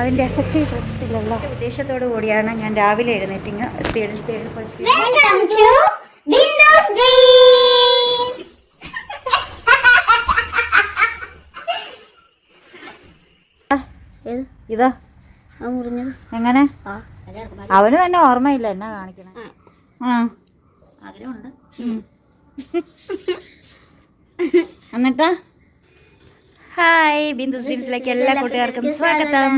അതിൻ്റെ എഫക്റ്റ് കിട്ടത്തില്ലല്ലോ. ഉദ്ദേശത്തോടു കൂടിയാണ് ഞാൻ രാവിലെ എഴുന്നേറ്റിങ് സ്പീഡിൽ ഇതാ എങ്ങനെ അവന് തന്നെ ഓർമ്മയില്ല എന്നാ കാണിക്കണേ. ആഗ്രഹമുണ്ട്. എന്നിട്ടാ ഹായ് ബിന്ദു സ്ട്രീംസിലേക്ക് എല്ലാ കൂട്ടുകാർക്കും സ്വാഗതം.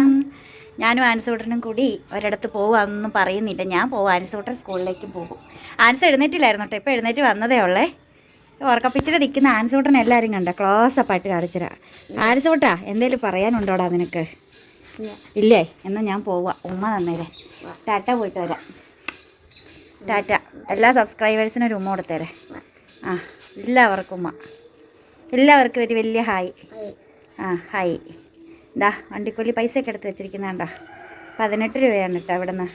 ഞാനും ആൻസൂട്ടനും കൂടി ഒരിടത്ത് പോവാന്നൊന്നും പറയുന്നില്ല. ഞാൻ പോവും, ആൻസൂട്ടൻ സ്കൂളിലേക്ക് പോകും. ആൻസ് എഴുന്നേറ്റില്ലായിരുന്നു കേട്ടോ, ഇപ്പോൾ എഴുന്നേറ്റ് വന്നതേ ഉള്ളേ. ഉറക്കപ്പിച്ചിട്ട് നിൽക്കുന്ന ആൻസൂട്ടൻ എല്ലാവരും കണ്ട ക്ലോസപ്പായിട്ട് കാണിച്ചരാ. ആൻസൂട്ടാ എന്തേലും പറയാനുണ്ടോടാ നിനക്ക്? ഇല്ലേ? എന്നാൽ ഞാൻ പോവാം. ഉമ്മ തന്നേരെ. ടാറ്റ, പോയിട്ട് വരാം. ടാറ്റ. എല്ലാ സബ്സ്ക്രൈബേഴ്സിനും ഒരു ഉമ്മ കൊടുത്തേരെ. ആ എല്ലാവർക്കും ഉമ്മ. എല്ലാവർക്കും ഒരു വലിയ ഹായ്. ഹായ്. ഇതാ വണ്ടിക്കൂലി പൈസയൊക്കെ എടുത്ത് വെച്ചിരിക്കുന്നതാണ്ടാ. 18 രൂപയാണ് കേട്ടോ അവിടെ നിന്ന്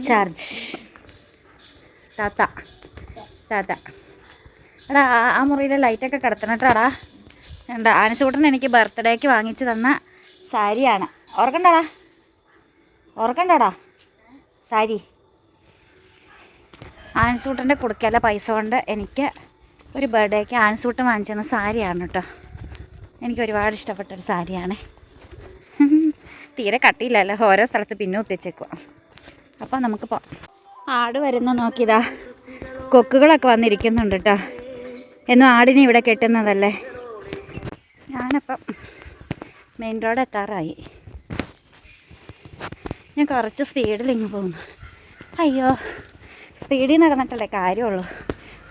ചാർജ്. താത്ത എടാ ആ മുറിയിലെ ലൈറ്റൊക്കെ കിടത്തണം കേട്ടോടാ. എന്താ ആനസൂട്ടൻ എനിക്ക് ബർത്ത്ഡേക്ക് വാങ്ങിച്ചു തന്ന സാരിയാണ്. ഓർക്കണ്ടാടാ സാരി. ആൻസൂട്ടൻ്റെ കൊടുക്കല പൈസ കൊണ്ട് എനിക്ക് ഒരു ബർത്ത്ഡേക്ക് ആൻസൂട്ടൻ വാങ്ങിച്ചു തന്ന സാരിയാണ് കേട്ടോ. എനിക്ക് ഒരുപാട് ഇഷ്ടപ്പെട്ടൊരു സാരിയാണ്. തീരെ കട്ടിയില്ലല്ലോ, ഓരോ സ്ഥലത്ത് പിന്നെ ഒത്തിച്ചേക്കുക. അപ്പോൾ നമുക്ക് ആട് വരുന്ന നോക്കിയതാ. കൊക്കുകളൊക്കെ വന്നിരിക്കുന്നുണ്ട് കേട്ടോ. എന്നും ആടിനെ ഇവിടെ കെട്ടുന്നതല്ലേ. ഞാനപ്പം മെയിൻ റോഡ് എത്താറായി. ഞാൻ കുറച്ച് സ്പീഡിൽ ഇങ്ങ് പോകുന്നു. അയ്യോ, സ്പീഡിൽ നടന്നിട്ടല്ലേ കാര്യമുള്ളൂ.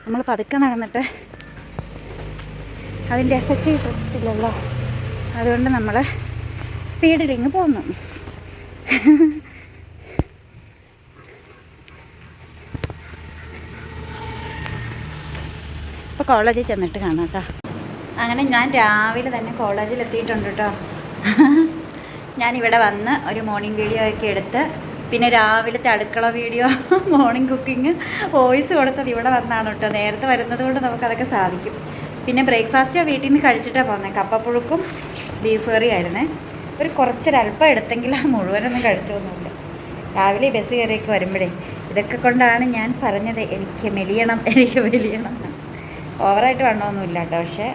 നമ്മൾ പതുക്കെ നടന്നിട്ട് അതിൻ്റെ എഫക്റ്റ് കിട്ടത്തില്ലല്ലോ. അതുകൊണ്ട് നമ്മൾ സ്പീഡിൽ ഇങ്ങ് പോകുന്നു. ഇപ്പോൾ കോളേജിൽ ചെന്നിട്ട് കാണാം കേട്ടോ. അങ്ങനെ ഞാൻ രാവിലെ തന്നെ കോളേജിൽ എത്തിയിട്ടുണ്ട് കേട്ടോ. ഞാനിവിടെ വന്ന് ഒരു മോർണിംഗ് വീഡിയോ ഒക്കെ എടുത്ത്, പിന്നെ രാവിലത്തെ അടുക്കള വീഡിയോ, മോർണിംഗ് കുക്കിംഗ് വോയിസ് കൊടുത്തത് ഇവിടെ വന്നാണ് കേട്ടോ. നേരത്തെ വരുന്നത് കൊണ്ട് നമുക്കതൊക്കെ സാധിക്കും. പിന്നെ ബ്രേക്ക്ഫാസ്റ്റ് വീട്ടിൽ നിന്ന് കഴിച്ചിട്ടാണ് പോകുന്നത്. കപ്പപ്പുഴുക്കും ബീഫ് കറി ആയിരുന്നേ. കുറച്ചൊരല്പം എടുത്തെങ്കിൽ മുഴുവനൊന്നും കഴിച്ചൊന്നുമില്ല. രാവിലെ ബസ് കയറിയൊക്കെ വരുമ്പോഴേ ഇതൊക്കെ കൊണ്ടാണ് ഞാൻ പറഞ്ഞത് എനിക്ക് മെലിയണം. ഓവറായിട്ട് വണ്ണമൊന്നുമില്ല കേട്ടോ. പക്ഷേ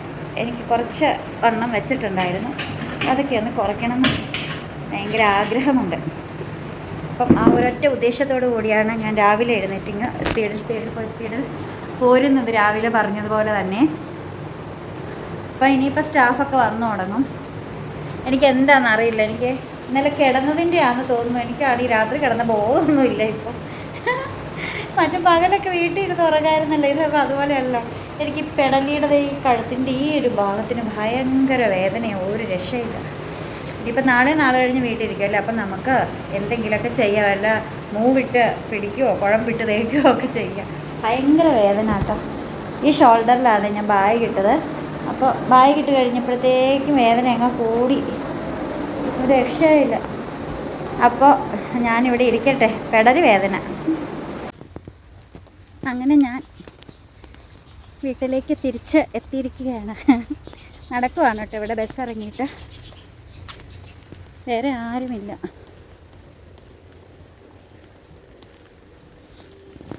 എനിക്ക് കുറച്ച് വണ്ണം വെച്ചിട്ടുണ്ടായിരുന്നു. അതൊക്കെ ഒന്ന് കുറയ്ക്കണമെന്ന് ഭയങ്കര ആഗ്രഹമുണ്ട്. അപ്പം ആ ഒരൊറ്റ ഉദ്ദേശത്തോടു കൂടിയാണ് ഞാൻ രാവിലെ എഴുന്നേറ്റിങ് സ്പീഡിൽ പോരുന്നത്. രാവിലെ പറഞ്ഞതുപോലെ തന്നെ. അപ്പം ഇനിയിപ്പോൾ സ്റ്റാഫൊക്കെ വന്നു തുടങ്ങും. എനിക്ക് എന്താണെന്ന് അറിയില്ല. എനിക്ക് ഇന്നലെ കിടന്നതിൻ്റെ ആണെന്ന് തോന്നുന്നു. എനിക്കാണ് ഈ രാത്രി കിടന്ന ബോധമൊന്നുമില്ല ഇപ്പം. മറ്റും പകലൊക്കെ വീട്ടിൽ ഇരുന്ന് ഉറങ്ങായിരുന്നല്ലോ. ഇതൊക്കെ അതുപോലെയല്ല. എനിക്ക് പെടലിയുടെ ഈ കഴുത്തിൻ്റെ ഈ ഒരു ഭാഗത്തിന് ഭയങ്കര വേദനയാണ്, ഒരു രക്ഷയില്ല. ഇപ്പം നാളെ കഴിഞ്ഞ് വീട്ടിലിരിക്കുമല്ലോ. അപ്പം നമുക്ക് എന്തെങ്കിലുമൊക്കെ ചെയ്യാം. വല്ല മൂവിട്ട് പിടിക്കുകയോ കുഴമ്പിട്ട് തേക്കുകയോ ഒക്കെ ചെയ്യാം. ഭയങ്കര വേദന കേട്ടോ. ഈ ഷോൾഡറിലാണ് ഞാൻ ബാഗ് ഇട്ടത്. അപ്പോൾ ബാഗ് ഇട്ട് കഴിഞ്ഞപ്പോഴത്തേക്കും വേദന അങ്ങ് കൂടി, ഒരു രക്ഷയില്ല. അപ്പോൾ ഞാനിവിടെ ഇരിക്കട്ടെ, പെടൽ വേദന. അങ്ങനെ ഞാൻ വീട്ടിലേക്ക് തിരിച്ച് എത്തിയിരിക്കുകയാണ്. നടക്കുവാണ് കേട്ടോ. ഇവിടെ ബസ് ഇറങ്ങിയിട്ട് വേറെ ആരുമില്ല.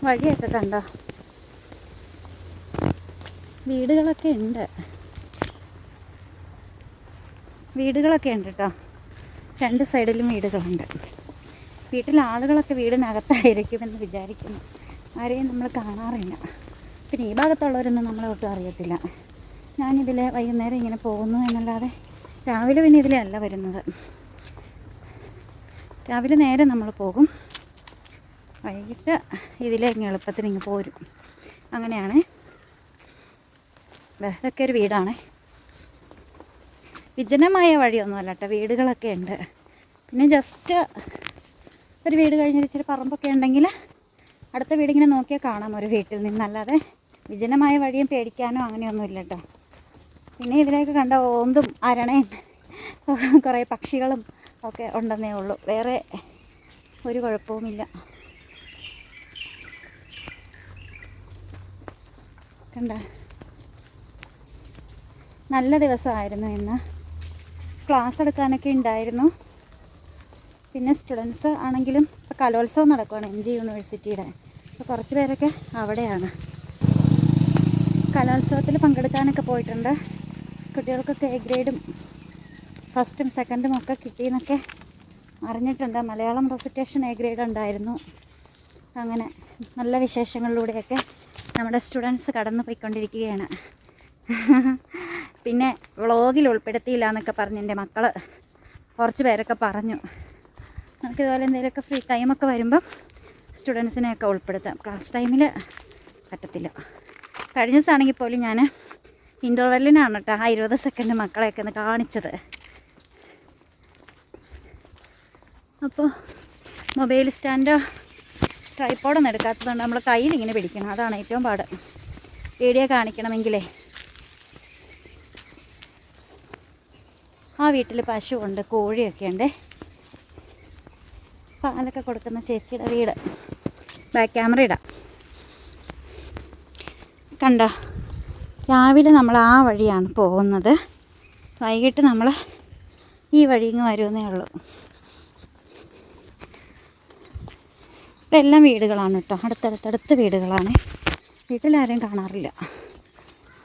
വഴിയൊക്കെ കണ്ടോ? വീടുകളൊക്കെ ഉണ്ട് കേട്ടോ. രണ്ട് സൈഡിലും വീടുകളുണ്ട്. വീട്ടിൽ ആളുകളൊക്കെ വീടിനകത്തായിരിക്കുമെന്ന് വിചാരിക്കുന്നു. ആരെയും നമ്മൾ കാണാറില്ല. പിന്നെ ഈ ഭാഗത്തുള്ളവരൊന്നും നമ്മളെ ഒട്ടും അറിയത്തില്ല. ഞാനിതിൽ വൈകുന്നേരം ഇങ്ങനെ പോകുന്നു എന്നല്ലാതെ രാവിലെ പിന്നെ ഇതിലേ അല്ല വരുന്നത്. രാവിലെ നേരെ നമ്മൾ പോകും, വൈകിട്ട് ഇതിലേ ഇങ്ങനെ എളുപ്പത്തിന് ഇങ്ങ് പോരും. അങ്ങനെയാണ്. ഇതൊക്കെ ഒരു വീടാണ്. വിജനമായ വഴിയൊന്നുമല്ല കേട്ടോ. വീടുകളൊക്കെ ഉണ്ട്. പിന്നെ ജസ്റ്റ് ഒരു വീട് കഴിഞ്ഞൊരു ഇച്ചിരി പറമ്പൊക്കെ ഉണ്ടെങ്കിൽ അടുത്ത വീടിങ്ങനെ നോക്കിയാൽ കാണാം ഒരു വീട്ടിൽ നിന്നല്ലാതെ വിജനമായ വഴിയും പേടിക്കാനോ അങ്ങനെയൊന്നുമില്ല കേട്ടോ. പിന്നെ ഇതിലേക്ക് കണ്ട ഓന്തും അരണയും കുറേ പക്ഷികളും ഒക്കെ ഉണ്ടെന്നേ ഉള്ളൂ. വേറെ ഒരു കുഴപ്പവുമില്ല. കണ്ട, നല്ല ദിവസമായിരുന്നു ഇന്ന്. ക്ലാസ് എടുക്കാനൊക്കെ ഉണ്ടായിരുന്നു. പിന്നെ സ്റ്റുഡൻസ് ആണെങ്കിലും ഇപ്പോൾ കലോത്സവം നടക്കുകയാണ് MG യൂണിവേഴ്സിറ്റിയുടെ. അപ്പോൾ കുറച്ച് പേരൊക്കെ അവിടെയാണ്. കലോത്സവത്തിൽ പങ്കെടുക്കാനൊക്കെ പോയിട്ടുണ്ട്. കുട്ടികൾക്കൊക്കെ A ഗ്രേഡും ഫസ്റ്റും സെക്കൻഡും ഒക്കെ കിട്ടിയെന്നൊക്കെ അറിഞ്ഞിട്ടുണ്ട്. മലയാളം റെസിറ്റേഷൻ A ഗ്രേഡ് ഉണ്ടായിരുന്നു. അങ്ങനെ നല്ല വിശേഷങ്ങളിലൂടെയൊക്കെ നമ്മുടെ സ്റ്റുഡൻസ് കടന്നു പോയിക്കൊണ്ടിരിക്കുകയാണ്. പിന്നെ വ്ളോഗിൽ ഉൾപ്പെടുത്തിയില്ല എന്നൊക്കെ പറഞ്ഞ് എൻ്റെ മക്കൾ കുറച്ച് പേരൊക്കെ പറഞ്ഞു. നമുക്കിതുപോലെ എന്തെങ്കിലുമൊക്കെ ഫ്രീ ടൈമൊക്കെ വരുമ്പം സ്റ്റുഡൻസിനെയൊക്കെ ഉൾപ്പെടുത്താം. ക്ലാസ് ടൈമിൽ പറ്റത്തില്ല. കഴിഞ്ഞ ദിവസമാണെങ്കിൽ പോലും ഞാൻ ഇൻ്റർവെല്ലിനാണ് കേട്ടോ ആ 20 സെക്കൻഡ് മക്കളെയൊക്കെ ഒന്ന് കാണിച്ചത്. അപ്പോൾ മൊബൈൽ സ്റ്റാൻഡോ ട്രൈപ്പോഡൊന്നും എടുക്കാത്തതുകൊണ്ട് നമ്മൾ കയ്യിലിങ്ങനെ പിടിക്കണം. അതാണ് ഏറ്റവും പാട് വീഡിയോ കാണിക്കണമെങ്കിലേ. ആ വീട്ടിൽ പശുവുണ്ട്, കോഴിയൊക്കെ ഉണ്ട്. പാലൊക്കെ കൊടുക്കുന്ന ചേച്ചിയുടെ വീട്. ബാക്ക് ക്യാമറ ഇടാം. കണ്ടോ, രാവിലെ നമ്മൾ ആ വഴിയാണ് പോകുന്നത്. വൈകിട്ട് നമ്മൾ ഈ വഴി ഇങ്ങ് വരുമെന്നേ ഉള്ളൂ. ഇവിടെ എല്ലാം വീടുകളാണ് കേട്ടോ, അടുത്തടുത്തടുത്ത് വീടുകളാണ്. വീട്ടിലാരും കാണാറില്ല,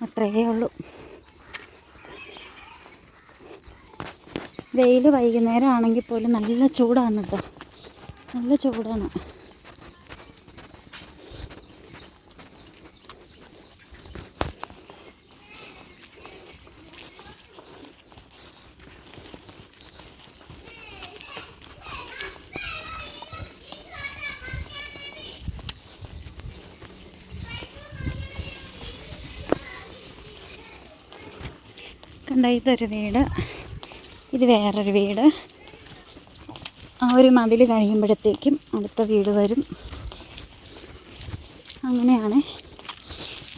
അത്രയേ ഉള്ളൂ. വെയിൽ വൈകുന്നേരം ആണെങ്കിൽ പോലും നല്ല ചൂടാണ് കേട്ടോ, നല്ല ചൂടാണ്. കണ്ട, ഇതൊരു വീട്, ഇത് വേറൊരു വീട്. ആ ഒരു മതിൽ കഴിയുമ്പോഴത്തേക്കും അടുത്ത വീട് വരും. അങ്ങനെയാണ്.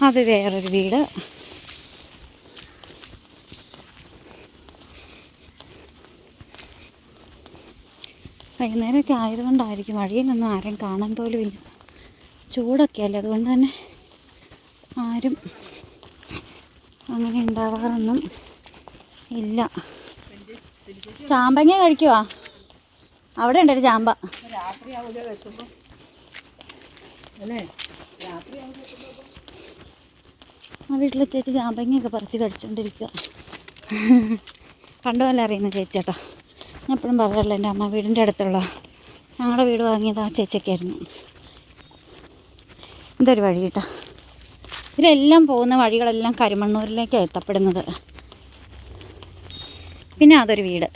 അത് വേറൊരു വീട്. വൈകുന്നേരമൊക്കെ ആയതുകൊണ്ടായിരിക്കും വഴിയിലൊന്നും ആരും കാണാൻ പോലും ഇല്ല. ചൂടൊക്കെ അല്ലേ, അതുകൊണ്ട് തന്നെ ആരും അങ്ങനെ ഉണ്ടാവാറൊന്നും ഇല്ല. ചാമ്പങ്ങ കഴിക്കുവാ? അവിടെ ഉണ്ടൊരു ചാമ്പ. ആ വീട്ടിലെ ചേച്ചി ചാമ്പങ്ങയൊക്കെ പറിച്ച് കഴിച്ചുകൊണ്ടിരിക്കുക. പണ്ടുമല്ല അറിയുന്ന ചേച്ചിയാട്ടോ. ഞാൻ എപ്പോഴും പറയാറില്ല, എൻ്റെ അമ്മ വീടിൻ്റെ അടുത്തുള്ള ഞങ്ങളുടെ വീട് വാങ്ങിയത് ആ ചേച്ചിയൊക്കെയായിരുന്നു. ഇതൊരു വഴി കേട്ടോ. ഇതിലെല്ലാം പോകുന്ന വഴികളെല്ലാം കരിമണ്ണൂരിലേക്കാണ് എത്തപ്പെടുന്നത്. പിന്നെ അതൊരു വീട്.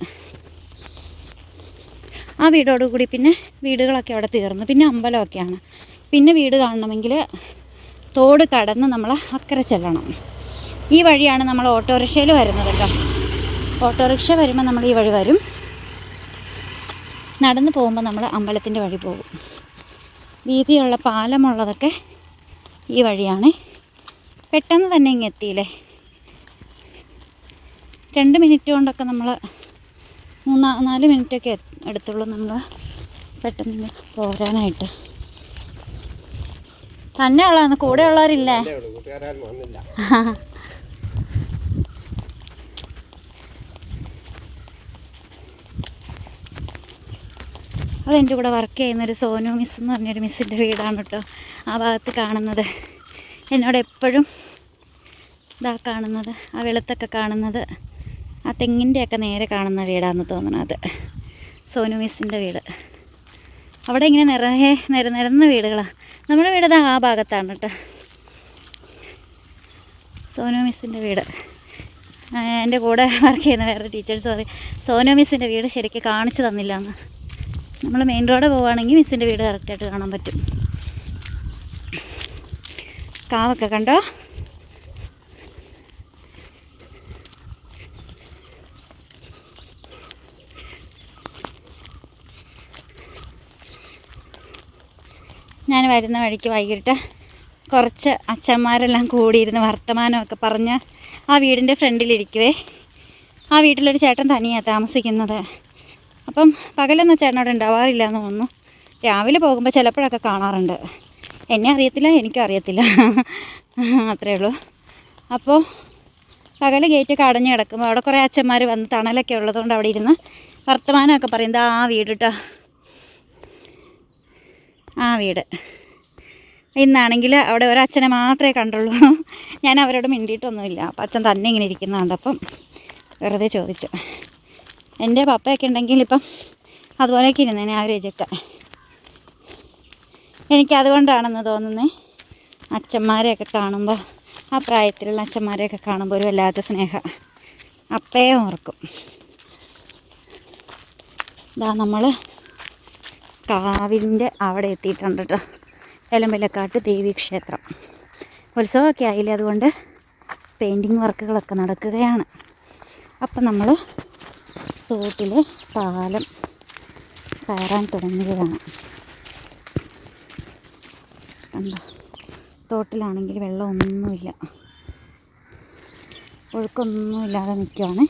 ആ വീടോടുകൂടി പിന്നെ വീടുകളൊക്കെ അവിടെ തീർന്നു. പിന്നെ അമ്പലമൊക്കെയാണ്. പിന്നെ വീട് കാണണമെങ്കിൽ തോട് കടന്ന് നമ്മൾ അക്കരെ ചെല്ലണം. ഈ വഴിയാണ് നമ്മൾ ഓട്ടോറിക്ഷയിൽ വരുന്നത് കേട്ടോ. ഓട്ടോറിക്ഷ വരുമ്പോൾ നമ്മൾ ഈ വഴി വരും. നടന്ന് പോകുമ്പോൾ നമ്മൾ അമ്പലത്തിൻ്റെ വഴി പോകും. വീതിയുള്ള പാലമുള്ളതൊക്കെ ഈ വഴിയാണ്. പെട്ടെന്ന് തന്നെ ഇങ്ങ് എത്തിയില്ലേ. 2 മിനിറ്റ് കൊണ്ടൊക്കെ നമ്മൾ 3-4 മിനിറ്റൊക്കെ എടുത്തുള്ളൂ നമ്മൾ പെട്ടെന്ന് പോരാനായിട്ട്. തന്നെ ഉള്ളതാണ്, കൂടെ ഉള്ളവരില്ലേ? അതെൻ്റെ കൂടെ വർക്ക് ചെയ്യുന്നൊരു സോനു മിസ് എന്ന് പറഞ്ഞൊരു മിസ്സിൻ്റെ വീടാണ് കേട്ടോ. ആ ഭാഗത്ത് കാണുന്നത് എന്നോട് എപ്പോഴും ഇതാ കാണുന്നത്, ആ വെളുത്തൊക്കെ കാണുന്നത് ആ തെങ്ങിൻ്റെയൊക്കെ നേരെ കാണുന്ന വീടാണെന്ന് തോന്നണം. അത് സോനു മിസ്സിൻ്റെ വീട്. അവിടെ ഇങ്ങനെ നിരന്ന വീടുകളാണ്. നമ്മുടെ വീട് ആ ഭാഗത്താണ് കേട്ടോ, സോനു മിസ്സിൻ്റെ വീട്. എൻ്റെ കൂടെ വർക്ക് ചെയ്യുന്ന വേറെ ടീച്ചേഴ്സ് പറയും സോനു മിസ്സിൻ്റെ വീട് ശരിക്കും കാണിച്ചു തന്നില്ല എന്ന്. നമ്മൾ മെയിൻ റോഡ് പോവുകയാണെങ്കിൽ മിസ്സിൻ്റെ വീട് കറക്റ്റായിട്ട് കാണാൻ പറ്റും. കാവൊക്കെ കണ്ടോ? ഞാൻ വരുന്ന വഴിക്ക് വൈകിട്ട് കുറച്ച് അച്ഛന്മാരെല്ലാം കൂടിയിരുന്ന് വർത്തമാനമൊക്കെ പറഞ്ഞ് ആ വീടിൻ്റെ ഫ്രണ്ടിലിരിക്കുവേ. ആ വീട്ടിലൊരു ചേട്ടൻ തനിയാണ് താമസിക്കുന്നത്. അപ്പം പകലൊന്നും ചേട്ടനോട് ഉണ്ടാവാറില്ല എന്ന് തോന്നുന്നു. രാവിലെ പോകുമ്പോൾ ചിലപ്പോഴൊക്കെ കാണാറുണ്ട്. എന്നെ അറിയത്തില്ല, എനിക്കും അറിയത്തില്ല, അത്രയേ ഉള്ളൂ. അപ്പോൾ പകൽ ഗേറ്റൊക്കെ അടഞ്ഞ് കിടക്കുമ്പോൾ അവിടെ കുറേ അച്ഛന്മാർ വന്ന് തണലൊക്കെ ഉള്ളതുകൊണ്ട് അവിടെ ഇരുന്ന് വർത്തമാനമൊക്കെ പറയുന്നത് ആ വീട് കേട്ടോ, ആ വീട്. ഇന്നാണെങ്കിൽ അവിടെ ഒരച്ഛനെ മാത്രമേ കണ്ടുള്ളൂ. ഞാൻ അവരോട് മിണ്ടിയിട്ടൊന്നുമില്ല. അപ്പം അച്ഛൻ തന്നെ ഇങ്ങനെ ഇരിക്കുന്നുണ്ട്. അപ്പം വെറുതെ ചോദിച്ചു. എൻ്റെ പപ്പയൊക്കെ ഉണ്ടെങ്കിൽ ഇപ്പം അതുപോലെയൊക്കെ ഇരുന്നേനെ ആ രജൊക്കെ. എനിക്കതുകൊണ്ടാണെന്ന് തോന്നുന്നത്, അച്ഛന്മാരെയൊക്കെ കാണുമ്പോൾ, ആ പ്രായത്തിലുള്ള അച്ഛന്മാരെയൊക്കെ കാണുമ്പോൾ ഒരു വല്ലാത്ത സ്നേഹം അപ്പയെ ഓർക്കും. ഇതാ നമ്മൾ കാവിൻ്റെ അവിടെ എത്തിയിട്ടുണ്ട് കേട്ടോ. എലമ്പലക്കാട്ട് ദേവീക്ഷേത്രം. ഉത്സവമൊക്കെ ആയില്ലേ, അതുകൊണ്ട് പെയിൻറ്റിങ് വർക്കുകളൊക്കെ നടക്കുകയാണ്. അപ്പം നമ്മൾ തോട്ടിൽ പാലം കയറാൻ തുടങ്ങുകയാണ്. കണ്ടോ, തോട്ടിലാണെങ്കിൽ വെള്ളമൊന്നുമില്ല, ഒഴുക്കൊന്നുമില്ലാതെ നിൽക്കുവാണ്.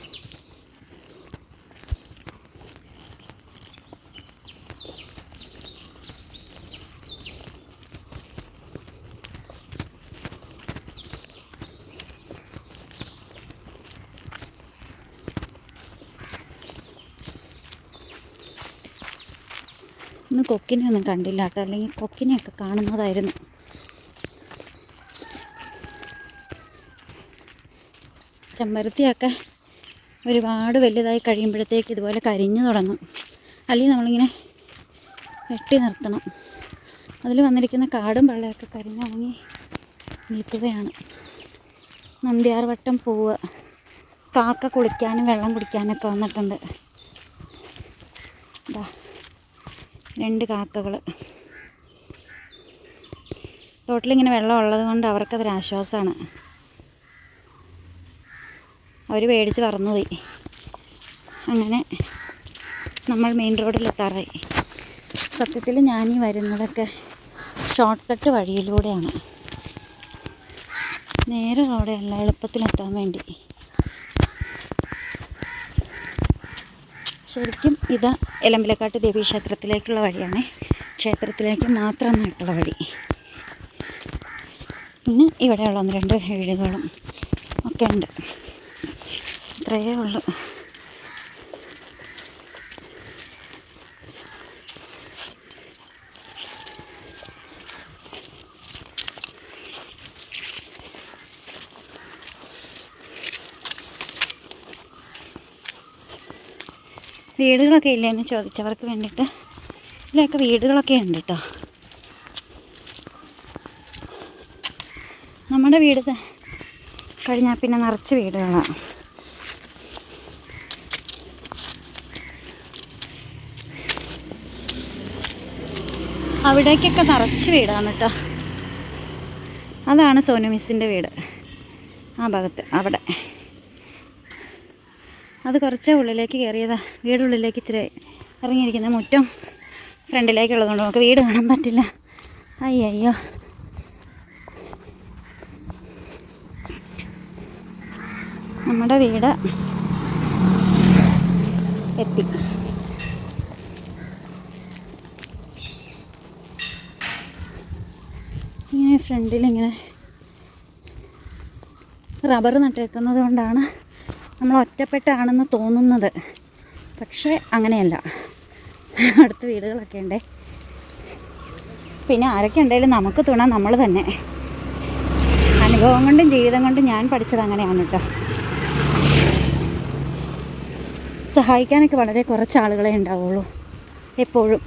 ഇന്ന് കൊക്കിനെ ഒന്നും കണ്ടില്ല കേട്ടോ, അല്ലെങ്കിൽ കൊക്കിനെയൊക്കെ കാണുന്നതായിരുന്നു. ചെമ്പരത്തിയൊക്കെ ഒരുപാട് വലുതായി കഴിയുമ്പോഴത്തേക്ക് ഇതുപോലെ കരിഞ്ഞു തുടങ്ങും. അല്ലെങ്കിൽ നമ്മളിങ്ങനെ വെട്ടി നിർത്തണം. അതിൽ വന്നിരിക്കുന്ന കാടും വെള്ളമൊക്കെ കരിഞ്ഞുണങ്ങി നിൽക്കുകയാണ്. നന്ദ്യാർവട്ടം പൂവ്. കാക്ക കുളിക്കാനും വെള്ളം കുടിക്കാനൊക്കെ വന്നിട്ടുണ്ട്. ഇതാ 2 കാക്കകൾ. തോട്ടിലിങ്ങനെ വെള്ളം ഉള്ളത് കൊണ്ട് അവർക്കതൊരാശ്വാസമാണ്. അവർ പേടിച്ച് പറന്നുപോയി. അങ്ങനെ നമ്മൾ മെയിൻ റോഡിലെത്താറായി. സത്യത്തിൽ ഞാനീ വരുന്നതൊക്കെ ഷോർട്ട് കട്ട് വഴിയിലൂടെയാണ്, നേരെ റോഡല്ല, എളുപ്പത്തിലെത്താൻ വേണ്ടി. ശരിക്കും ഇത് എലമ്പലക്കാട്ട് ദേവീക്ഷേത്രത്തിലേക്കുള്ള വഴിയാണ്. ക്ഷേത്രത്തിലേക്ക് മാത്രമായിട്ടുള്ള വഴി. പിന്നെ ഇവിടെയുള്ള 1-2 വീടുകളും ഒക്കെ ഉണ്ട്. ഇത്രയേ ഉള്ളൂ. വീടുകളൊക്കെ ഇല്ലെന്ന് ചോദിച്ചവർക്ക് വേണ്ടിയിട്ട് ഇതിലൊക്കെ വീടുകളൊക്കെ ഉണ്ട് കേട്ടോ. നമ്മുടെ വീട് കഴിഞ്ഞാൽ പിന്നെ നിറച്ച് വീടുകളാണ്. അവിടേക്കൊക്കെ നിറച്ച് വീടാണ് കേട്ടോ. അതാണ് സോനു മിസ്സിൻ്റെ വീട്, ആ ഭാഗത്ത് അവിടെ. അത് കുറച്ച് ഉള്ളിലേക്ക് കയറിയതാ. വീടുള്ളിലേക്ക് ഇച്ചിരി ഇറങ്ങിയിരിക്കുന്ന മുറ്റം ഫ്രണ്ടിലേക്കുള്ളതുകൊണ്ട് നമുക്ക് വീട് കാണാൻ പറ്റില്ല. അയ്യോ, നമ്മുടെ വീട് എത്തി. ഇങ്ങനെ ഫ്രണ്ടിലിങ്ങനെ റബ്ബർ നട്ടേക്കുന്നത് കൊണ്ടാണ് നമ്മൾ ഒറ്റപ്പെട്ടാണെന്ന് തോന്നുന്നത്. പക്ഷേ അങ്ങനെയല്ല, അടുത്ത വീടുകളൊക്കെ ഉണ്ടേ. പിന്നെ ആരൊക്കെ ഉണ്ടെങ്കിലും നമുക്ക് തുണ നമ്മൾ തന്നെ. അനുഭവം കൊണ്ടും ജീവിതം കൊണ്ടും ഞാൻ പഠിച്ചത് അങ്ങനെയാണ് കേട്ടോ. സഹായിക്കാനൊക്കെ വളരെ കുറച്ച് ആളുകളെ ഉണ്ടാവുള്ളൂ എപ്പോഴും.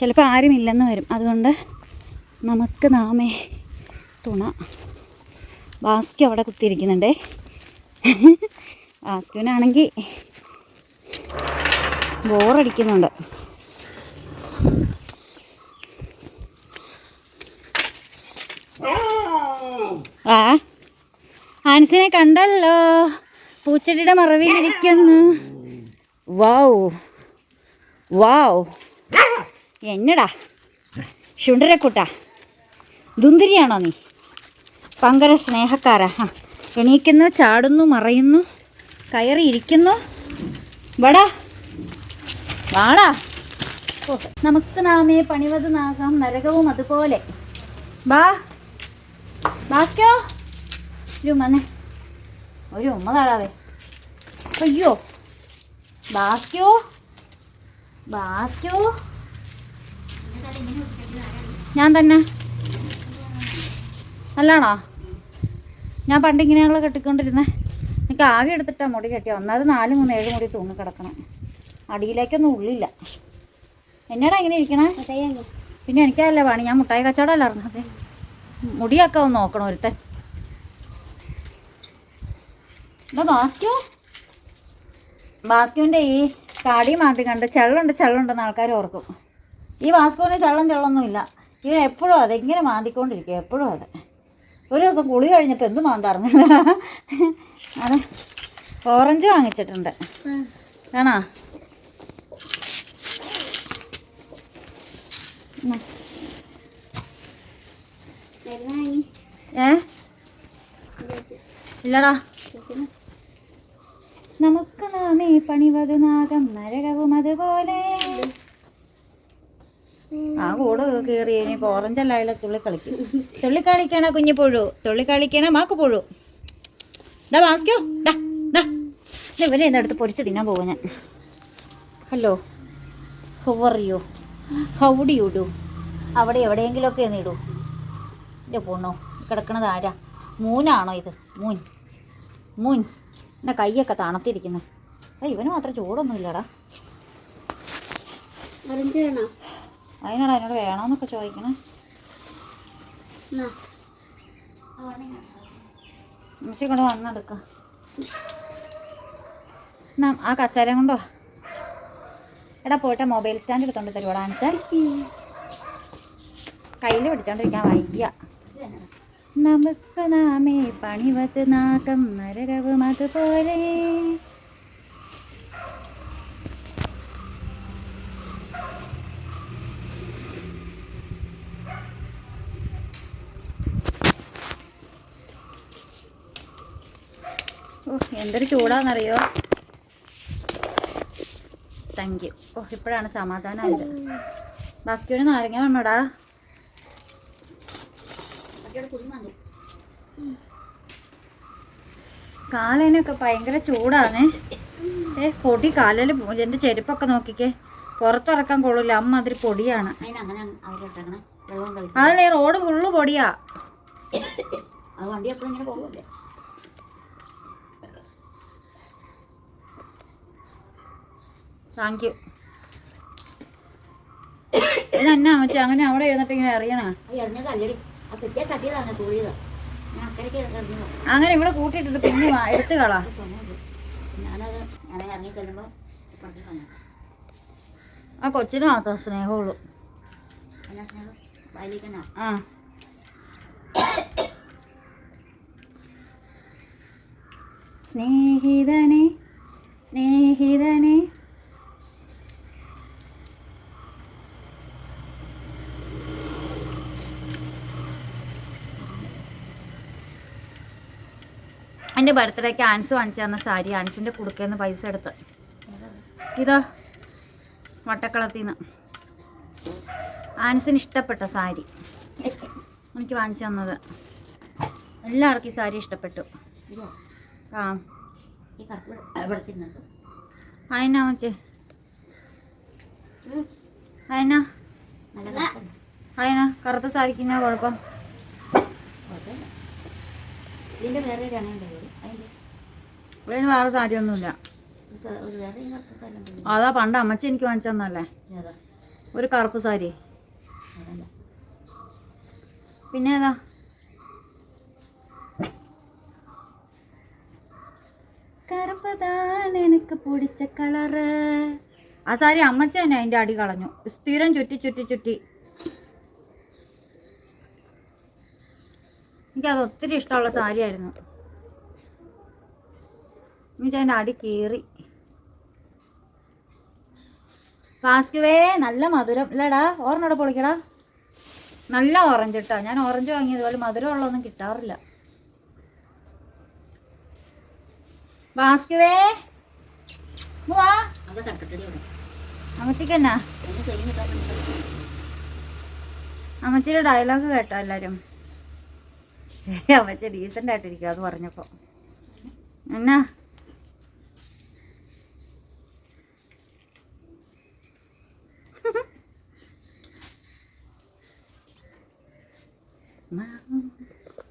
ചിലപ്പോൾ ആരുമില്ലെന്ന് വരും. അതുകൊണ്ട് നമുക്ക് നാമേ തുണ. ബാസ്കി അവിടെ കുത്തിയിരിക്കുന്നുണ്ടേ. ബാസ്കുവിനാണെങ്കിൽ ബോറടിക്കുന്നുണ്ട്. ആൻസിനെ കണ്ടല്ലോ, പൂച്ചെടിയുടെ മറവിലിരിക്കുന്നു. വാവ് വാവ്, എന്നടാ ശുണ്ടരക്കുട്ടാ, ദുന്തിരിയാണോ നീ? ഭയങ്കര സ്നേഹക്കാരാ. എണീക്കുന്നു, ചാടുന്നു, മറയുന്നു, കയറിയിരിക്കുന്നു. വാടാ വാടാ. നമുക്ക് നാമേ പണിവത് നാകാം, നരകവും അതുപോലെ. ബാ ബാസ്കോ, ഒരു ഉമ്മ താടാവേ. അയ്യോ ബാസ്ക്യോ ബാസ്ക്യോ ഞാൻ തന്നെ അല്ലാണോ? ഞാൻ പണ്ട് ഇങ്ങനെയാണല്ലോ കെട്ടിക്കൊണ്ടിരുന്നത്. എനിക്ക് ആകെ എടുത്തിട്ടാണ് മുടി കെട്ടിയ. ഒന്നാമത് 4, 3, 7 മുടി തൂങ്ങി കിടക്കണം. അടിയിലേക്കൊന്നും ഉള്ളില്ല. എന്നാടാ ഇങ്ങനെ ഇരിക്കണേ? പിന്നെ എനിക്കല്ല പണി. ഞാൻ മുട്ടായി കച്ചവടമല്ല അറിഞ്ഞത്. മുടിയൊക്കെ ഒന്ന് നോക്കണം ഒരുത്തൻ. എന്താ ബാസ്ക്യുവിൻ്റെ ഈ കാടി മാറ്റി കണ്ട് ചെള്ളുണ്ടെന്ന് ആൾക്കാർ ഓർക്കും. ഈ ബാസ്ക്യുവിന് ചെള്ളൊന്നും ഇല്ല. ഇവൻ എപ്പോഴും അതെ ഇങ്ങനെ മാന്തിക്കൊണ്ടിരിക്കുക. എപ്പോഴും അതെ. ഒരു ദിവസം കുളി കഴിഞ്ഞപ്പോൾ എന്ത് മാന്താറുണ്ട്. അത് ഓറഞ്ച് വാങ്ങിച്ചിട്ടുണ്ട്. ആണോ? ഇല്ലടാ. നമുക്ക് നാമേ പണിവത് നാഗം നരകവും അതുപോലെ. ആ കൂടെ കയറി ഇനിയിപ്പോൾ ഓറഞ്ചല്ലായാലും തുള്ളിക്കളിക്കണ കുഞ്ഞിപ്പുഴു, തുള്ളിക്കളിക്കണ മാക്കുപുഴു. ഡാ വാസ്ക്യോ ഇവരെ ഇതെടുത്ത് പൊരിച്ച് തിന്നാൻ പോകും ഞാൻ. Hello, how are you? How do you do? അവിടെ എവിടെയെങ്കിലുമൊക്കെ ഒന്ന് ഇടൂ. എൻ്റെ പൊണ്ണോ കിടക്കണത് ആരാ? മൂനാണോ ഇത്? മൂൻ എൻ്റെ കൈയൊക്കെ തണുത്തിരിക്കുന്നത്. ഇവന് മാത്രം ചൂടൊന്നും ഇല്ലടാ. അതിനോട് അതിനോട് വേണമെന്നൊക്കെ ചോദിക്കണേ. മിസ്സി കൊണ്ട് വന്നെടുക്കാം. ആ കസേര കൊണ്ടോ എടാ പോയിട്ട് മൊബൈൽ സ്റ്റാൻഡ് എടുത്തോണ്ട് തരുമോ ഡാൻസ്? കയ്യിൽ പിടിച്ചോണ്ടിരിക്കാൻ വയ്യ. നമുക്ക് നാമേ പണിവത് നാഗം നരകവും അതുപോലെ. എന്തൊരു ചൂടാന്നറിയോ? Thank you. ഇപ്പോഴാണ് സമാധാനമായത്. ബാസ്ക്യൂന് നാരങ്ങ വേണോടാ? കാലിനൊക്കെ ഭയങ്കര ചൂടാണ്. പൊടി കാലിൽ. എൻ്റെ ചെരുപ്പൊക്കെ നോക്കിക്കേ, പുറത്തിറക്കാൻ കൊള്ളില്ല. അമ്മാതിരി പൊടിയാണ്. അതല്ലേ റോഡ് ഫുള്ള് പൊടിയാ. വണ്ടി എപ്പോഴും ഇങ്ങനെ പോകുമല്ലേ. Thank you. ഇതെന്നാ വെച്ചാ അങ്ങനെ അവിടെ എഴുന്നിട്ട് ഇങ്ങനെ അറിയണ? അങ്ങനെ ഇവിടെ കൂട്ടിയിട്ടിട്ട് പിന്നെ എടുത്ത് കളാ. ആ കൊച്ചിന് മാത്രം സ്നേഹമുള്ളൂ. ആ സ്നേഹിതനെ സ്നേഹിതനെ. എൻ്റെ ബർത്ത്ഡേക്ക് ആൻസ് വാങ്ങിച്ചു തന്ന സാരി, ആൻസിൻ്റെ കുടുക്കയിൽ പൈസ എടുത്ത് ഇതാ വട്ടക്കളത്തിൽ നിന്ന് ആൻസിന് ഇഷ്ടപ്പെട്ട സാരി എനിക്ക് വാങ്ങിച്ചു തന്നത്. എല്ലാവർക്കും ഈ സാരി ഇഷ്ടപ്പെട്ടു. ആ അതിനാ വെച്ചേ അതിനാ കറുത്ത സാരിക്കുന്ന കുഴപ്പം. ഇതിന് വേറെ സാരിയൊന്നുമില്ല. അതാ പണ്ട് അമ്മച്ചി എനിക്ക് വാങ്ങിച്ചു തന്നല്ലേ ഒരു കറുപ്പ് സാരി. പിന്നെ ഏതാ? കറുപ്പതാണ് എനിക്ക് പിടിച്ച കളറ്. ആ സാരി അമ്മച്ചി തന്നെ അതിൻ്റെ അടി കളഞ്ഞു. സ്ഥിരം ചുറ്റി എനിക്കത് ഒത്തിരി ഇഷ്ടമുള്ള സാരിയായിരുന്നു. എനിക്ക് അതിൻ്റെ അടി കീറി. വാസ്കുവേ നല്ല മധുരം ഇല്ലടാ. ഓറഞ്ചോടെ പൊളിക്കടാ. നല്ല ഓറഞ്ച് ഇട്ടാ. ഞാൻ ഓറഞ്ച് വാങ്ങിയതുപോലെ മധുരമുള്ളതൊന്നും കിട്ടാറില്ല. വാസ്കുവേ വാ. അമ്മച്ചിക്കെന്നാ? അമ്മച്ചിയുടെ ഡയലോഗ് കേട്ടോ എല്ലാവരും? അമ്മച്ചി ഡീസൻ്റ് ആയിട്ടിരിക്കും അത് പറഞ്ഞപ്പോൾ. എന്നാ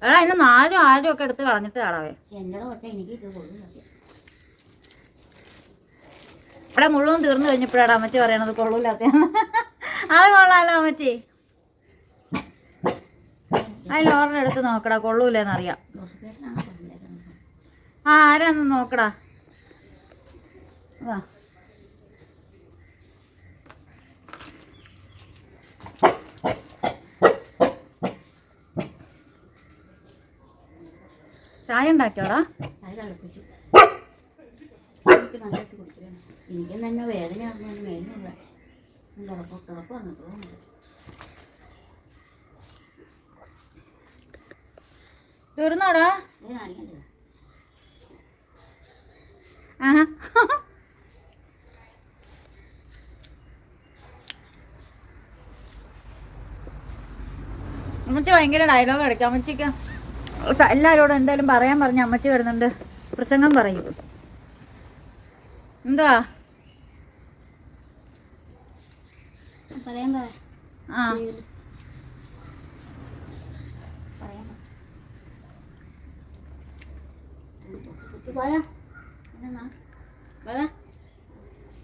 എടാ അതിന് 4 6 ഒക്കെ എടുത്ത് കളഞ്ഞിട്ട് കളവേ. ഇവിടെ മുഴുവൻ തീർന്നു കഴിഞ്ഞപ്പോഴാണ് അമ്മച്ചി പറയണത് കൊള്ളൂല്ലാത്ത. അത് കൊള്ളാലോ അമ്മച്ചി. അതിൽ ഓർഡർ എടുത്ത് നോക്കടാ, കൊള്ളൂലെന്നറിയാം. ആരാന്ന് നോക്കടാ. വാ ചായ ഉണ്ടാക്കിയോടാ? എനിക്ക് തന്നെ വേദന മേലുള്ള തീർന്നോടാ? ആഹാ അമ്മച്ചി ഭയങ്കര ഡയലോഗ് അടിക്കാം. അമ്മച്ചിക്ക് എല്ലാവരോടും എന്തായാലും പറയാൻ പറഞ്ഞ അമ്മച്ചി വരുന്നുണ്ട്, പ്രസംഗം പറയും. എന്താ ആ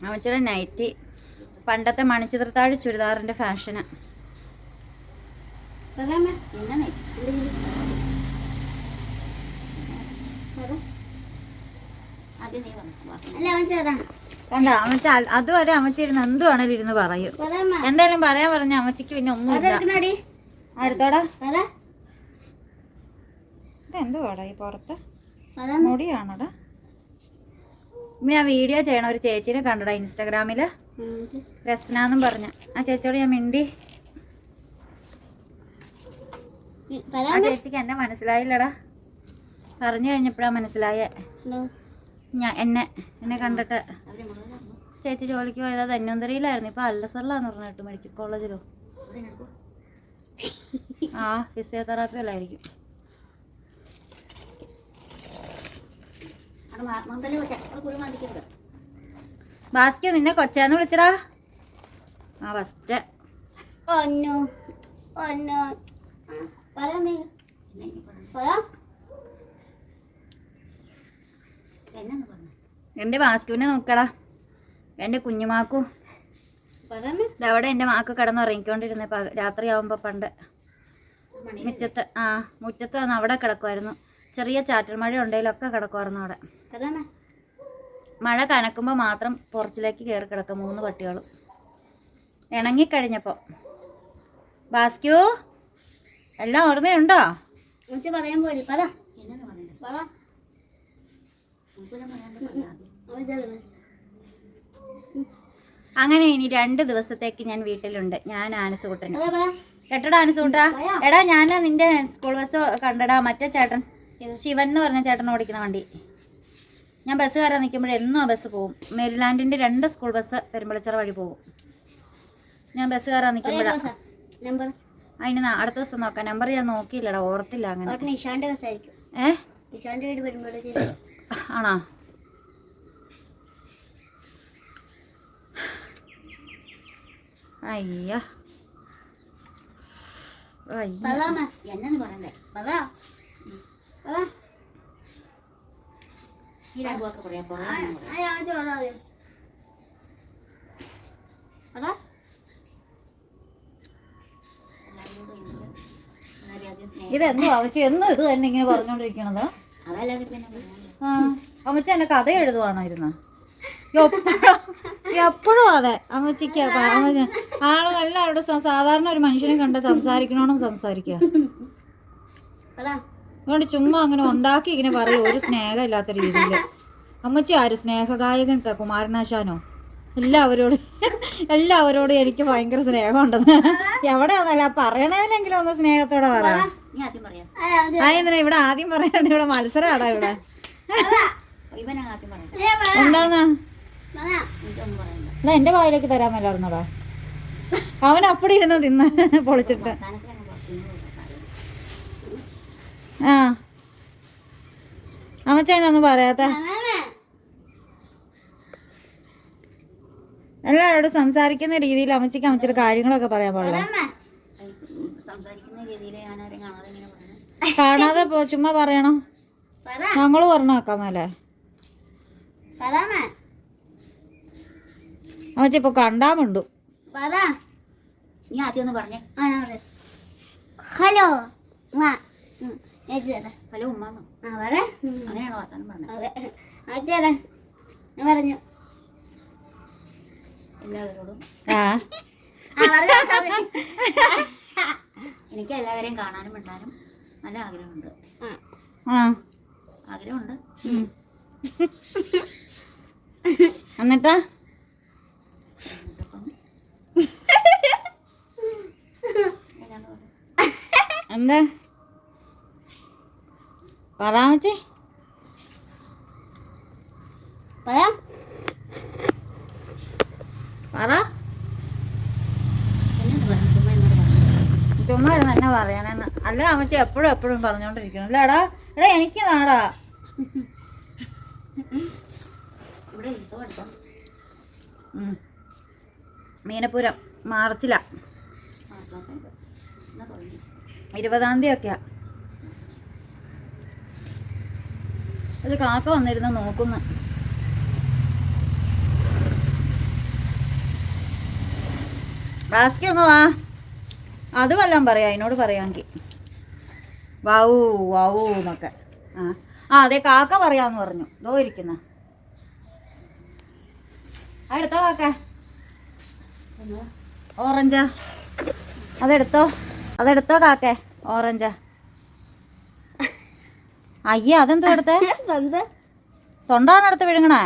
അമ്മച്ചിയുടെ നൈറ്റി പണ്ടത്തെ മണിച്ചിത്രത്താഴ് ചുരിദാറിന്റെ ഫാഷന്. കണ്ട അമ്മച്ചി അതുവരെ അമ്മച്ചി ഇരുന്ന് എന്തുവാണേലും ഇരുന്ന് പറയും. എന്തായാലും പറയാൻ പറഞ്ഞ അമ്മച്ചിക്ക് പിന്നെ ഒന്നുമില്ല. അടുത്തോടാ ഇതെന്തുവാടാ ഈ പുറത്ത് മുടിയാണോടാ? ഞാൻ വീഡിയോ ചെയ്യണ ഒരു ചേച്ചീനെ കണ്ടടാ ഇൻസ്റ്റാഗ്രാമില്, രസ്നാന്നും പറഞ്ഞ. ആ ചേച്ചിയോട് ഞാൻ മിണ്ടി. ആ ചേച്ചിക്ക് എന്നെ മനസ്സിലായില്ലടാ. പറഞ്ഞു കഴിഞ്ഞപ്പോഴാ മനസ്സിലായേ. എന്നെ കണ്ടിട്ട്. ചേച്ചി ജോലിക്ക് പോയത് ധന്വന്തരിയിലായിരുന്നു, ഇപ്പൊ അല്ലസറിലാന്ന് പറഞ്ഞിട്ട് മെഡിക്കൽ കോളേജിലോ. ആ ഫിസിയോതെറാപ്പി അല്ലായിരിക്കും. ബാസ്കി നിന്നെ കൊച്ചാന്ന് വിളിച്ചടാ. ആ ഫസ്റ്റ് എൻ്റെ ബാസ്കുവിനെ നോക്കടാ. എൻ്റെ കുഞ്ഞുമാക്കും ഇതവിടെ എൻ്റെ മാക്ക് കിടന്നുറങ്ങിക്കൊണ്ടിരുന്ന രാത്രിയാവുമ്പോൾ പണ്ട് മുറ്റത്ത് മുറ്റത്ത് വന്ന് അവിടെ കിടക്കുമായിരുന്നു. ചെറിയ ചാറ്റൽ മഴ ഉണ്ടെങ്കിലൊക്കെ കിടക്കുമായിരുന്നു അവിടെ. മഴ കനക്കുമ്പോൾ മാത്രം പുറച്ചിലേക്ക് കയറി കിടക്കും 3 പട്ടികളും. ഇണങ്ങിക്കഴിഞ്ഞപ്പോൾ ബാസ്ക്യൂ എല്ലാം ഓർമ്മയുണ്ടോ? പറയാൻ പോയി അങ്ങനെ ഇനി 2 ദിവസത്തേക്ക് ഞാൻ വീട്ടിലുണ്ട്. ഞാൻ ആനസൂട്ടന് കേട്ടടാ. ആനസൂട്ടാ എടാ, ഞാൻ നിന്റെ സ്കൂൾ ബസ് കണ്ടടാ. മറ്റേ ചേട്ടൻ ശിവൻ എന്ന് പറഞ്ഞ ചേട്ടൻ ഓടിക്കണ വണ്ടി. ഞാൻ ബസ് കയറാൻ നിൽക്കുമ്പോഴെന്നും ആ ബസ് പോകും. മേരിലാൻഡിൻ്റെ 2 സ്കൂൾ ബസ് പെരുമ്പളിച്ചിറ വഴി പോകും. ഞാൻ ബസ് കയറാൻ നിൽക്കുമ്പോഴാണ്. അതിന് അടുത്ത ദിവസം നോക്കാം. നമ്പർ ഞാൻ നോക്കിയില്ലടാ, ഓർത്തില്ല. അങ്ങനെ ആണോ? അയ്യ എന്നു പറയണ്ടേ ഈ രണ്ടുമൊക്കെ പറയാം. ഇതെന്തോ അമ്മച്ചി എന്നും ഇത് തന്നെ ഇങ്ങനെ പറഞ്ഞോണ്ടിരിക്കണത്? അമ്മച്ചി എന്നെ കഥ എഴുതുവാണായിരുന്നു എപ്പോഴും. അതെ അമ്മച്ചിക്ക് ആളുകളെല്ലാവരോടും സാധാരണ ഒരു മനുഷ്യനെ കണ്ട് സംസാരിക്കണോന്നും സംസാരിക്കുക. അതുകൊണ്ട് ചുമ്മാ അങ്ങനെ ഉണ്ടാക്കി ഇങ്ങനെ പറയും, ഒരു സ്നേഹമില്ലാത്ത രീതിയിൽ. അമ്മച്ചി ആര് സ്നേഹഗായകൻ കുമാരനാശാനോ? എല്ലാവരോടും എനിക്ക് ഭയങ്കര സ്നേഹമുണ്ടെന്ന്. എവിടെയാന്നല്ല പറയണതിലെങ്കിലും ഒന്ന് സ്നേഹത്തോടെ പറയാം. എന്തിനാ ഇവിടെ ആദ്യം പറയാണ്ട്? ഇവിടെ മത്സരമാണോ ഇവിടെ? എന്താന്നാ എന്റെ വായിലേക്ക് തരാൻ മേലായിരുന്നോടാ. അവൻ അപ്പടി ഇരുന്ന് തിന്ന് പൊളിച്ചിട്ട്. ആ അമ്മച്ചേനൊന്നും പറയാത്ത. എല്ലാവരോടും സംസാരിക്കുന്ന രീതിയിൽ അമ്മച്ചിക്ക് അമ്മച്ചിയുടെ കാര്യങ്ങളൊക്കെ പറയാൻ പാടില്ല. സംസാരിക്കുന്ന രീതിയിൽ ഞാനാരും കാണാതെ ഇങ്ങനെ പറഞ്ഞു. കാണാതെ ചുമ്മാ പറയണം. ഞങ്ങള് പറഞ്ഞേക്കാം മേലെ. അമ്മച്ചി ഇപ്പൊ കണ്ടാമുണ്ടു. നീ ആദ്യം ഒന്ന് പറഞ്ഞേ. ഹലോ ഹലോ ഉമ്മാന്നോ? അങ്ങനെയാണോ വർത്താനം പറഞ്ഞത്? ഞാൻ പറഞ്ഞു എല്ലാവരോടും ആ എനിക്ക് എല്ലാവരെയും കാണാനും മിണ്ടാനും നല്ല ആഗ്രഹമുണ്ട്. ആ ആഗ്രഹമുണ്ട്. എന്നിട്ടാ എന്നിട്ടിപ്പം എന്നാന്ന് പറയാ? എന്താ പറയാമച്ചി? പറയാം. പറ. എന്നു പറഞ്ഞു? ചുമ്മാ എന്നോട് പറഞ്ഞു. ചുമ്മാ ഇരുന്ന് എന്നെ പറയണെന്ന്. അല്ല അമ്മച്ചി എപ്പോഴും എപ്പോഴും പറഞ്ഞോണ്ടിരിക്കണം. അല്ല എടാ എടാ എനിക്ക് നാടാ. ഇവിടെ ഉത്സവം എടുത്തോ? മീനപ്പുരം മാർച്ചില എന്നാ തുടങ്ങി? 20-ാം തീയതി ഒക്കെയാ. ഒരു കാക്ക വന്നിരുന്ന് നോക്കുന്നു. ബാസ്കി ഒന്ന് വാ. അത് വല്ലതും പറയാം അതിനോട് പറയാമെങ്കിൽ. വാവൂ വാവൂ എന്നൊക്കെ. ആ അതെ കാക്ക പറയാമെന്ന് പറഞ്ഞു. ദോ ഇരിക്കുന്ന അതെടുത്തോ കാക്ക. ഓറഞ്ചാ അതെടുത്തോ. അതെടുത്തോ കാക്കേ. ഓറഞ്ചാ. അയ്യ അതെന്തോ എടുത്തേ? തൊണ്ടാണ് എടുത്ത് വിഴുങ്ങണേ.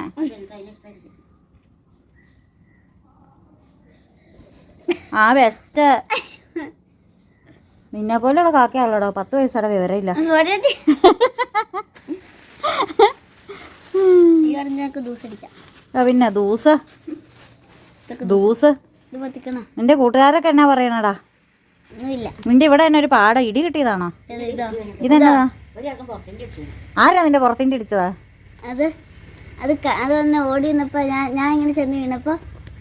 ആ ബെസ്റ്റ്. നിന്നെ പോലെയുള്ള കാക്കയാണല്ലോടോ. 10 വയസ്സുടെ വിവരമില്ല. പിന്നെ ദൂസ് നിന്റെ കൂട്ടുകാരൊക്കെ എന്നാ പറയണടാ? നിന്റെ ഇവിടെ തന്നെ ഒരു പാട ഇടി കിട്ടിയതാണോ? ഇതെന്നതാ? ആരാ നിന്റെ പുറത്തിന്റെ ഇടിച്ചതാ? അതൊന്ന് ഓടി നിന്നപ്പോ ഞാൻ ഇങ്ങനെ ചെന്ന് വീണപ്പോ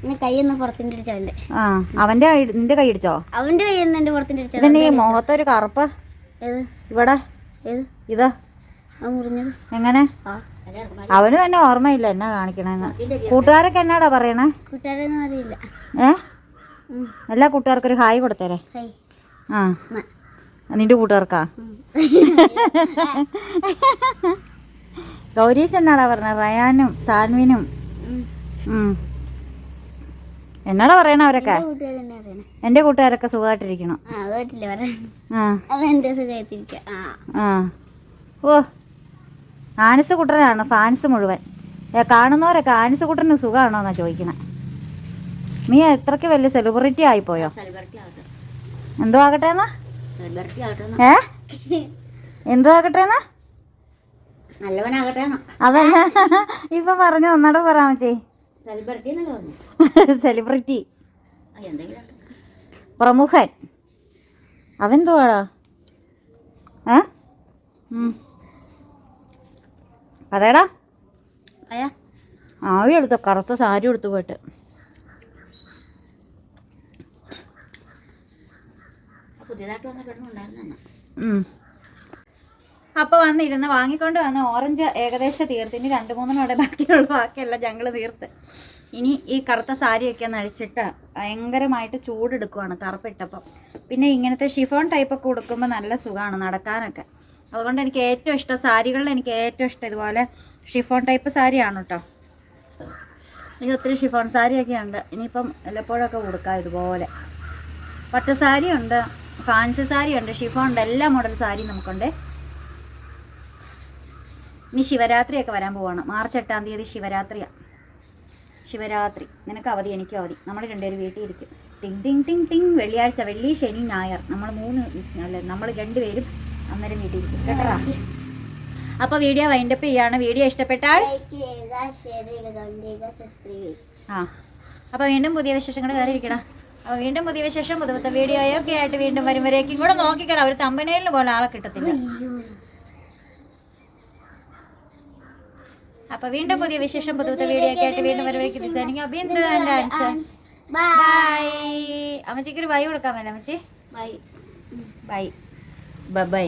ഇങ്ങനെ കൈയൊന്ന് പുറത്തിന്റെ ഇടിച്ചവന്റെ. ആ അവന്റെ നിന്റെ കൈ ഇടിച്ചോ? അവന്റെ കൈ എന്റെ പുറത്തിന്റെ ഇടിച്ചത്. ഇതെന്നെ ഈ മുഖത്തൊരു കറുപ്പ് ഇവിടെ ഇതാ മുറിഞ്ഞത് എങ്ങനെ? അവന് തന്നെ ഓർമ്മയില്ല എന്നാ കാണിക്കണെന്ന്. കൂട്ടുകാരൊക്കെ എന്നാടാ പറയണേ? കൂട്ടുകാരൊന്നും അറിയില്ല. എല്ലാ കൂട്ടുകാർക്കൊരു ഹായ് കൊടുത്തേരെ. ആ നിന്റെ കൂട്ടുകാർക്കാ? ഗൗരീഷ് എന്നാടാ പറഞ്ഞ? റയാനും സാൻവിനും എന്നാടാ പറയണ അവരൊക്കെ? എന്റെ കൂട്ടുകാരൊക്കെ സുഖമായിട്ടിരിക്കണം. ആ ഓ ആനിസ് കുട്ടനാണ് ഫാൻസ് മുഴുവൻ. കാണുന്നവരൊക്കെ ആനിസ് കുട്ടന് സുഖമാണോ എന്നാ ചോദിക്കണേ. നീ എത്രയ്ക്ക് വലിയ സെലിബ്രിറ്റി ആയിപ്പോയോ? എന്തോ ആകട്ടെ എന്നാ? എന്തോ ആകട്ടെ എന്നാ? നല്ലവനാകട്ടെ. അതല്ല ഇപ്പൊ പറഞ്ഞു ഒന്നൂടെ പറയാമച്ചേ. സെലിബ്രിറ്റി പ്രമുഖൻ അതെന്തുവാടാ? പറയടാ. ആവി എടുത്തോ. കറുത്ത സാരി എടുത്തു പോയിട്ട്. അപ്പോൾ വന്നിരുന്ന് വാങ്ങിക്കൊണ്ട് വന്ന ഓറഞ്ച് ഏകദേശം തീർത്ത്. ഇനി 2-3 ബാക്കിയുള്ള ബാക്കിയെല്ലാം ഞങ്ങൾ തീർത്ത്. ഇനി ഈ കറുത്ത സാരിയൊക്കെ ഒന്ന് അഴിച്ചിട്ട് ഭയങ്കരമായിട്ട് ചൂടെടുക്കുവാണ് കറുപ്പിട്ടപ്പം. പിന്നെ ഇങ്ങനത്തെ ഷിഫോൺ ടൈപ്പൊക്കെ കൊടുക്കുമ്പോൾ നല്ല സുഖമാണ് നടക്കാനൊക്കെ. അതുകൊണ്ട് എനിക്ക് ഏറ്റവും ഇഷ്ടം സാരികളിൽ എനിക്ക് ഏറ്റവും ഇഷ്ടം ഇതുപോലെ ഷിഫോൺ ടൈപ്പ് സാരിയാണ് കേട്ടോ. എനിക്ക് ഒത്തിരി ഷിഫോൺ സാരിയൊക്കെ ഉണ്ട്. ഇനിയിപ്പം വല്ലപ്പോഴൊക്കെ കൊടുക്കാം ഇതുപോലെ. പട്ട് സാരിയുണ്ട്, ഫാൻസി സാരിയുണ്ട്, ഷിഫോൺ ഉണ്ട്, എല്ലാ മോഡൽ സാരിയും നമുക്കുണ്ട്. ഇനി ശിവരാത്രിയൊക്കെ വരാൻ പോവാണ്. മാർച്ച് 8-ാം തീയതി ശിവരാത്രിയാണ്. ശിവരാത്രി നിനക്ക് അവധി, എനിക്കും അവധി. നമ്മൾ രണ്ടുപേരും വീട്ടിൽ ഇരിക്കും. ടിങ് ടിങ് ടിങ് ടിങ്. വെള്ളിയാഴ്ച, വെള്ളി, ശനി, ഞായർ നമ്മൾ രണ്ടുപേരും അന്നേരം വീട്ടിൽ ഇരിക്കും കേട്ടോ. അപ്പോൾ വീഡിയോ വൈൻഡപ്പ് ചെയ്യാണ്. വീഡിയോ ഇഷ്ടപ്പെട്ടാൽ അപ്പോൾ വീണ്ടും പുതിയ വിശേഷങ്ങൾ കയറിയിരിക്കണം. അപ്പോൾ വീണ്ടും പുതിയ വിശേഷം പുതുപുത്ത വീഡിയോയൊക്കെ ആയിട്ട് വീണ്ടും വരുമ്പോഴേക്കും കൂടെ നോക്കിക്കണം. ഒരു തമ്പനയിലിന് പോലെ ആളെ കിട്ടത്തില്ല. അപ്പോൾ വീണ്ടും പുതിയ വിശേഷം പുതുപുത്ത വീഡിയോ ഒക്കെ ആയിട്ട് വീണ്ടും വരുമ്പോഴേക്കും designing Bindu and answer. Bye. അമ്മച്ചിക്കൊരു ബൈ കൊടുക്കാൻ വേണ്ട അമ്മച്ചി? ബൈ. Bye by.